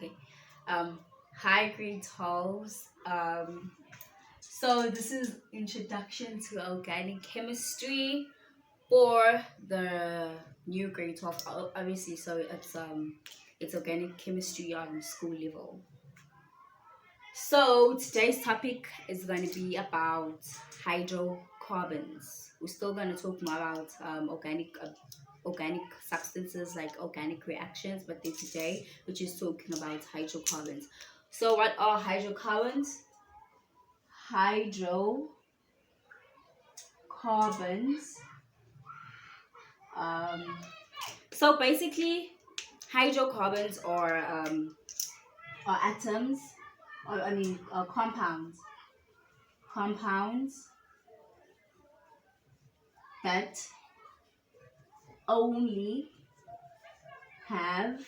Okay. Hi, grade 12s. So this is introduction to organic chemistry for the new grade 12. Obviously, so it's organic chemistry on school level. So today's topic is going to be about hydrocarbons. We're still going to talk more about organic substances like organic reactions, but then today we're just talking about hydrocarbons. So what are hydrocarbons? Hydrocarbons um, so basically hydrocarbons are atoms, or compounds that only have,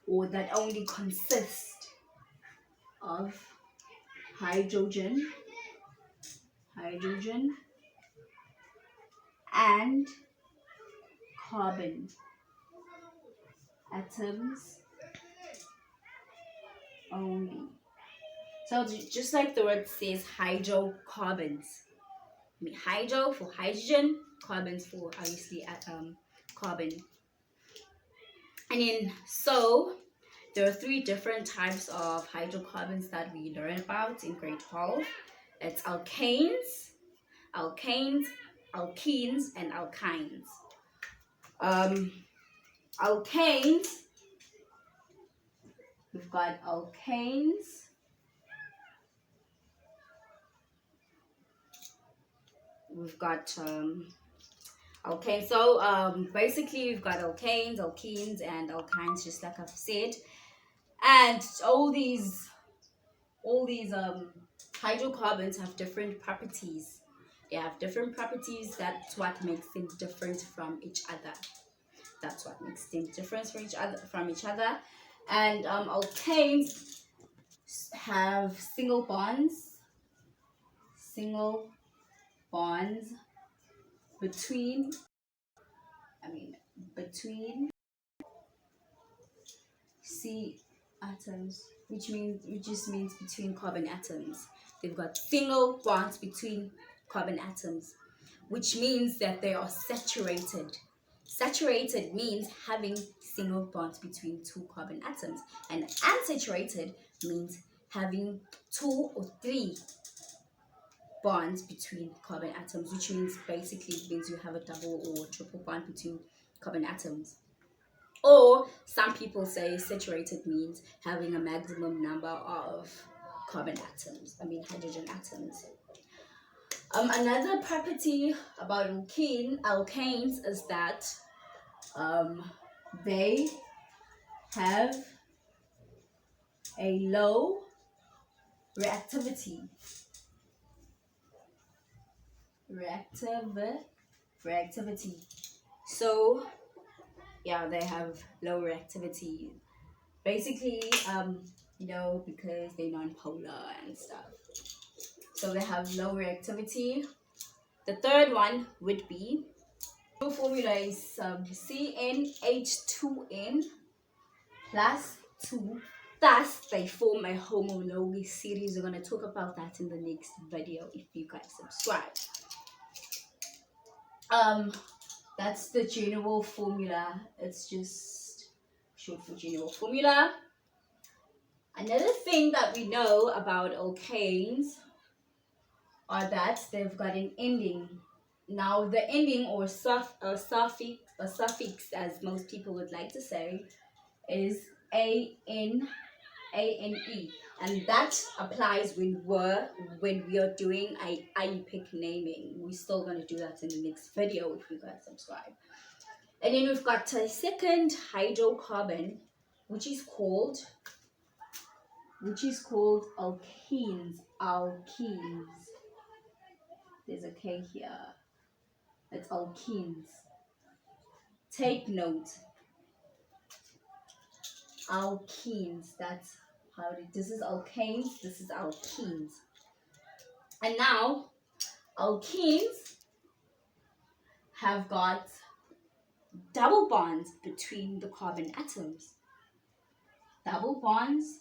or that only consist of hydrogen and carbon atoms only. So just like the word says, hydrocarbons. I mean, hydro for hydrogen, carbons for obviously carbon. And then so there are three different types of hydrocarbons that we learn about in grade 12. It's alkanes, alkenes, and alkynes. Alkanes, we've got alkanes, we've got okay, so basically we've got alkanes, alkenes, and alkynes, just like I've said. And all these hydrocarbons have different properties. They have different properties. That's what makes them different from each other. That's what makes them different from each other. And alkanes have single bonds between between C atoms, which just means between carbon atoms. They've got single bonds between carbon atoms, which means that they are saturated. Saturated means having single bonds between two carbon atoms, and unsaturated means having two or three bonds between carbon atoms, which means basically it means you have a double or triple bond between carbon atoms. Or some people say saturated means having a maximum number of hydrogen atoms. Another property about alkanes is that they have a low reactivity. So yeah, they have low reactivity. Basically, because they're non-polar and stuff. So they have low reactivity. The third one would be, the formula is CnH2n plus 2. Thus, they form a homologous series. We're going to talk about that in the next video if you guys subscribe. That's the general formula. It's just short for general formula. Another thing that we know about alkanes are that they've got an ending. Now, the ending or suffix, as most people would like to say, is ane, and that applies when we are doing a IUPAC naming. We're still going to do that in the next video if you guys subscribe. And then we've got a second hydrocarbon, which is called alkenes. There's a K here. It's alkenes. Take note. Alkenes. That's how this is alkanes. This is alkenes. And now, alkenes have got double bonds between the carbon atoms. double bonds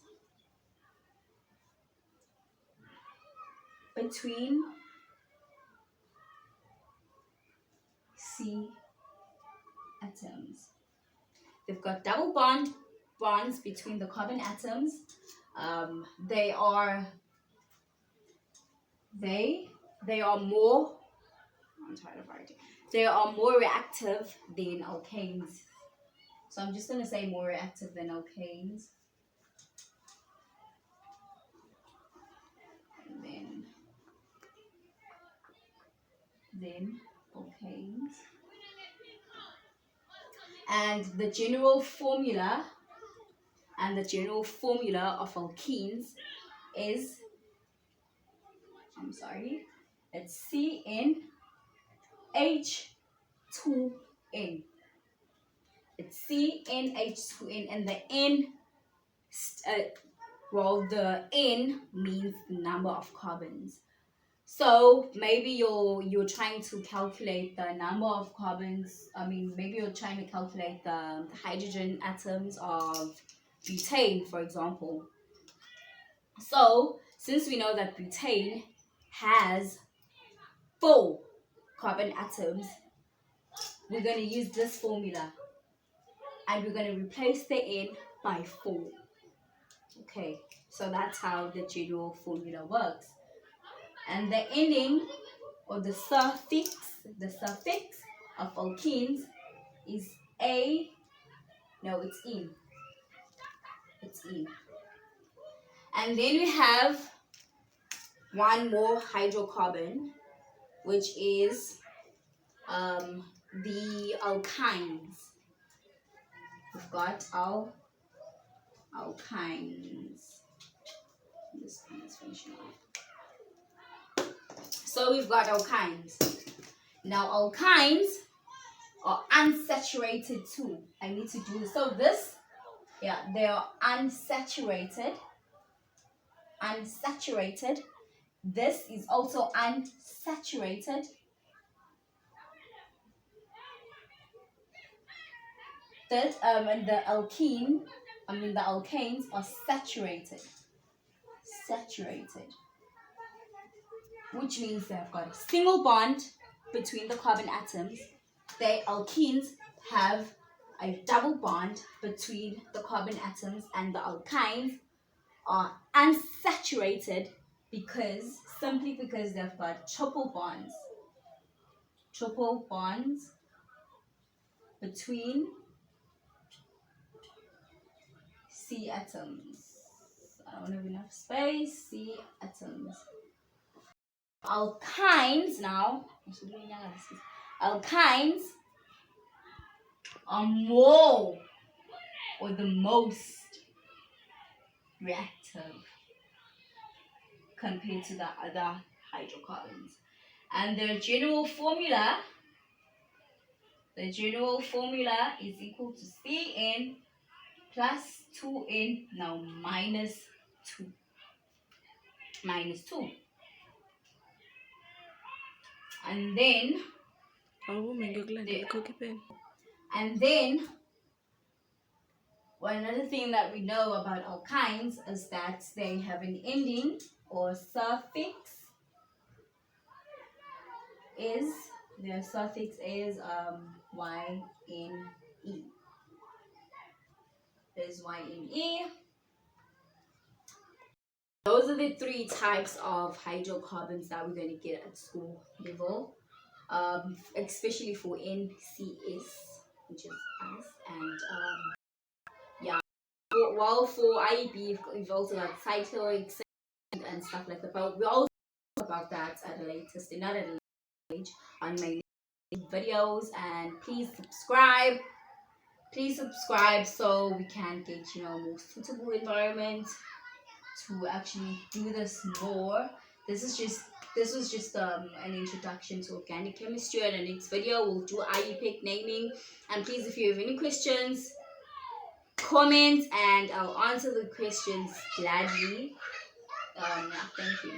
between C atoms. They've got double bonds between the carbon atoms. They are more. I'm tired of writing. They are more reactive than alkanes. So I'm just gonna say more reactive than alkanes. And then alkanes. And the general formula of alkenes is, it's CnH2n. It's CnH2n, and the N, the N means the number of carbons. So maybe you're trying to calculate the number of carbons. Maybe you're trying to calculate the hydrogen atoms of butane, for example. So since we know that butane has 4 carbon atoms, we're going to use this formula, and we're going to replace the N by 4. Okay, so that's how the general formula works. And the ending, or the suffix of alkenes is it's in. It's in. And then we have one more hydrocarbon, which is the alkynes. We've got our alkynes. This one is finishing off. So we've got alkynes. Now alkynes are unsaturated too. I need to do this. So this, they are unsaturated. Unsaturated. This is also unsaturated. That and the alkanes are saturated. Saturated. Which means they've got a single bond between the carbon atoms. The alkenes have a double bond between the carbon atoms, and the alkynes are unsaturated simply because they've got triple bonds between C atoms. I don't have enough space. C atoms. Alkynes now. Alkynes are more, or the most, reactive compared to the other hydrocarbons. And their general formula is equal to Cn plus 2n, now minus 2. And then another thing that we know about alkynes is that they have an ending, or suffix is, their suffix is YNE. There's YNE. Those are the 3 types of hydrocarbons that we're going to get at school level, especially for NCS, which is us. And for IEB, we've also got cyclic and stuff like that. But we'll also talk about that at a later stage, not at a later stage, on my videos. And please subscribe so we can get a more suitable environment to actually do this more. This was just an introduction to organic chemistry. And the next video we'll do IUPAC naming. And please, if you have any questions, comment and I'll answer the questions gladly. Thank you.